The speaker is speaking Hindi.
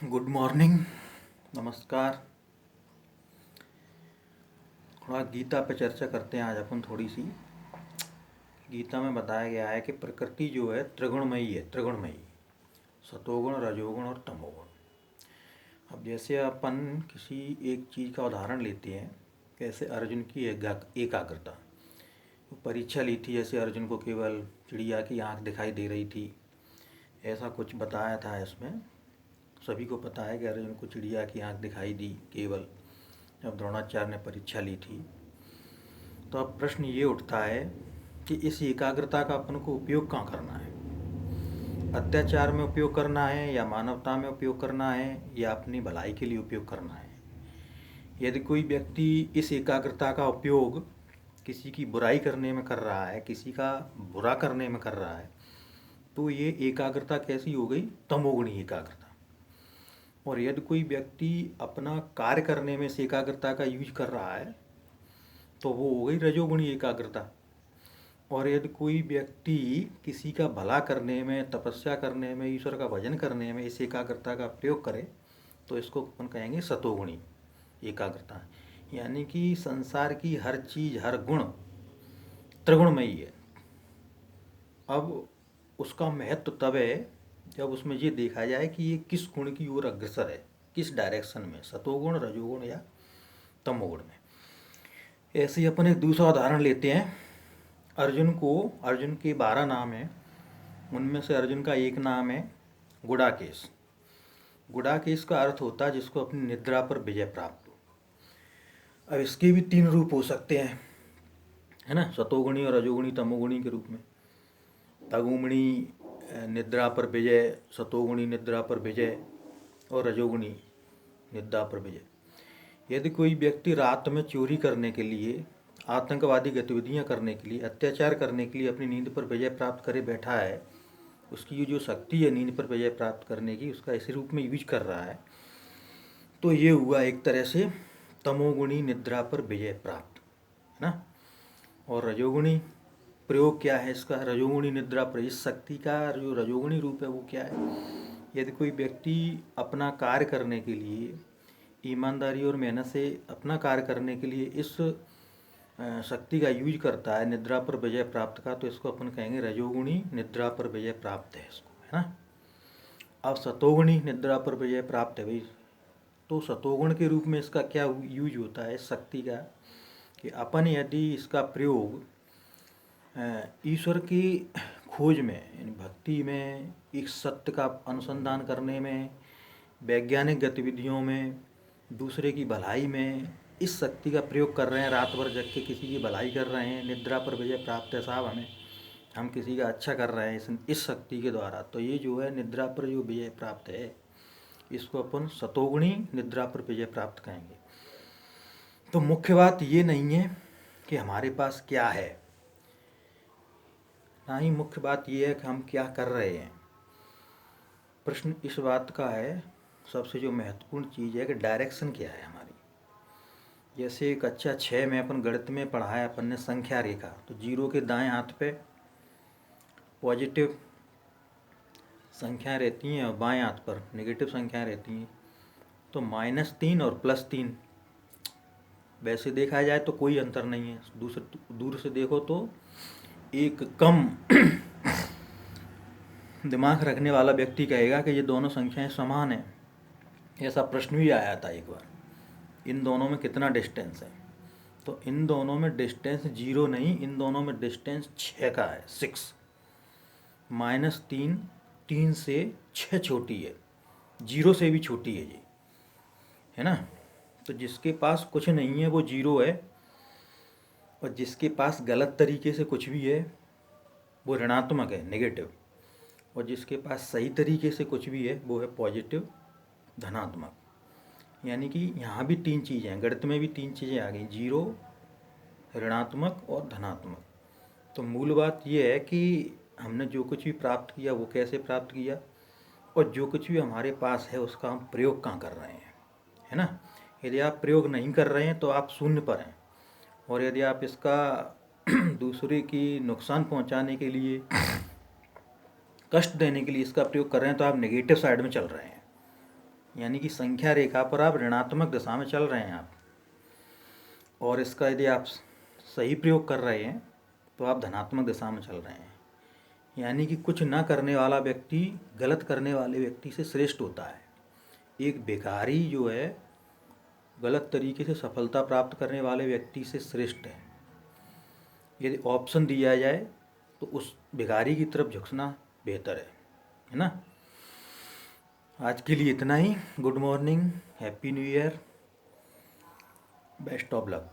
Good morning. नमस्कार। थोड़ा गीता पे चर्चा करते हैं आज अपन थोड़ी सी। गीता में बताया गया है कि प्रकृति जो है त्रिगुणमयी है, त्रिगुणमयी, सतोगुण, रजोगुण और तमोगुण। अब जैसे अपन किसी एक चीज़ का उदाहरण लेते हैं, कैसे अर्जुन की एकाग्रता। वो परीक्षा ली थी, जैसे अर्जुन को केवल चिड़िया की आँख दिखाई दे रही थी, ऐसा कुछ बताया था इसमें। सभी को पता है कि अर्जुन को चिड़िया की आँख दिखाई दी केवल जब द्रोणाचार्य ने परीक्षा ली थी। तो अब प्रश्न ये उठता है कि इस एकाग्रता का अपन को उपयोग कहाँ करना है। अत्याचार में उपयोग करना है, या मानवता में उपयोग करना है, या अपनी भलाई के लिए उपयोग करना है। यदि कोई व्यक्ति इस एकाग्रता का उपयोग किसी की बुराई करने में कर रहा है, किसी का बुरा करने में कर रहा है, तो ये एकाग्रता कैसी हो गई? तमोगुणी एकाग्रता। और यदि कोई व्यक्ति अपना कार्य करने में इस एकाग्रता का यूज कर रहा है, तो वो हो गई रजोगुणी एकाग्रता। और यदि कोई व्यक्ति किसी का भला करने में, तपस्या करने में, ईश्वर का भजन करने में इस एकाग्रता का प्रयोग करे, तो इसको अपन कहेंगे सतोगुणी एकाग्रता। यानी कि संसार की हर चीज़, हर गुण त्रिगुणमयी है। अब उसका महत्व तब है जब उसमें ये देखा जाए कि ये किस गुण की ओर अग्रसर है, किस डायरेक्शन में, सतोगुण, रजोगुण या तमोगुण में। ऐसे ही अपन एक दूसरा उदाहरण लेते हैं। अर्जुन के 12 नाम हैं, उनमें से अर्जुन का एक नाम है गुडाकेश। गुडाकेश का अर्थ होता है जिसको अपनी निद्रा पर विजय प्राप्त हो। अब इसके भी 3 रूप हो सकते हैं, है ना, सतोगुणी और रजोगुणी, तमोगुणी के रूप में। तगुगुणी निद्रा पर विजय, सतोगुणी निद्रा पर विजय, और रजोगुणी निद्रा पर विजय। यदि कोई व्यक्ति रात में चोरी करने के लिए, आतंकवादी गतिविधियां करने के लिए, अत्याचार करने के लिए अपनी नींद पर विजय प्राप्त करे बैठा है, उसकी ये जो शक्ति है नींद पर विजय प्राप्त करने की, उसका इसी रूप में यूज कर रहा है, तो ये हुआ एक तरह से तमोगुणी निद्रा पर विजय प्राप्त, है ना। और रजोगुणी प्रयोग क्या है इसका? रजोगुणी निद्रा पर, इस शक्ति का जो रजोगुणी रूप है वो क्या है? यदि कोई व्यक्ति अपना कार्य करने के लिए, ईमानदारी और मेहनत से अपना कार्य करने के लिए इस शक्ति का यूज करता है निद्रा पर विजय प्राप्त का, तो इसको अपन कहेंगे रजोगुणी निद्रा पर विजय प्राप्त है इसको, है ना। अब सतोगुणी निद्रा पर विजय प्राप्त है भाई, तो सतोगुण के रूप में इसका क्या यूज होता है इस शक्ति का, कि अपन यदि इसका प्रयोग ईश्वर की खोज में, यानी भक्ति में, एक सत्य का अनुसंधान करने में, वैज्ञानिक गतिविधियों में, दूसरे की भलाई में, इस शक्ति का प्रयोग कर रहे हैं, रात भर जग के किसी की भलाई कर रहे हैं, निद्रा पर विजय प्राप्त है साहब हमें, हम किसी का अच्छा कर रहे हैं इस शक्ति के द्वारा, तो ये जो है निद्रा पर जो विजय प्राप्त है, इसको अपन सतोगुणी निद्रा पर विजय प्राप्त कहेंगे। तो मुख्य बात ये नहीं है कि हमारे पास क्या है, ना ही मुख्य बात ये है कि हम क्या कर रहे हैं। प्रश्न इस बात का है, सबसे जो महत्वपूर्ण चीज़ है कि डायरेक्शन क्या है हमारी। जैसे कक्षा 6 में अपन गणित में पढ़ा है अपन ने संख्या रेखा, तो जीरो के दाएं हाथ पे पॉजिटिव संख्याएं रहती हैं और बाएं हाथ पर नेगेटिव संख्याएं रहती हैं। तो -3 और +3, वैसे देखा जाए तो कोई अंतर नहीं है, दूर से देखो तो एक कम दिमाग रखने वाला व्यक्ति कहेगा कि ये दोनों संख्याएं समान हैं। ऐसा प्रश्न भी आया था एक बार, इन दोनों में कितना डिस्टेंस है, तो इन दोनों में डिस्टेंस 0 नहीं, इन दोनों में डिस्टेंस 6 का है, 6। -3 3 से 6 छोटी है, 0 से भी छोटी है ये, है ना। तो जिसके पास कुछ नहीं है वो 0 है, और जिसके पास गलत तरीके से कुछ भी है वो ऋणात्मक है, नेगेटिव, और जिसके पास सही तरीके से कुछ भी है वो है पॉजिटिव, धनात्मक। यानी कि यहाँ भी 3 चीज़ें हैं, गणित में भी 3 चीज़ें आ गई, 0, ऋणात्मक और धनात्मक। तो मूल बात यह है कि हमने जो कुछ भी प्राप्त किया वो कैसे प्राप्त किया, और जो कुछ भी हमारे पास है उसका हम प्रयोग कहाँ कर रहे हैं, है ना। यदि आप प्रयोग नहीं कर रहे हैं तो आप शून्य पर हैं, और यदि आप इसका दूसरे की नुकसान पहुंचाने के लिए, कष्ट देने के लिए इसका प्रयोग कर रहे हैं, तो आप नेगेटिव साइड में चल रहे हैं। यानी कि संख्या रेखा पर आप ऋणात्मक दिशा में चल रहे हैं आप, और इसका यदि आप सही प्रयोग कर रहे हैं तो आप धनात्मक दिशा में चल रहे हैं। यानी कि कुछ ना करने वाला व्यक्ति गलत करने वाले व्यक्ति से श्रेष्ठ होता है। एक भिखारी जो है गलत तरीके से सफलता प्राप्त करने वाले व्यक्ति से श्रेष्ठ है। यदि ऑप्शन दिया जाए तो उस भिखारी की तरफ झुकना बेहतर है ना। आज के लिए इतना ही। Good morning, happy new year, best of luck.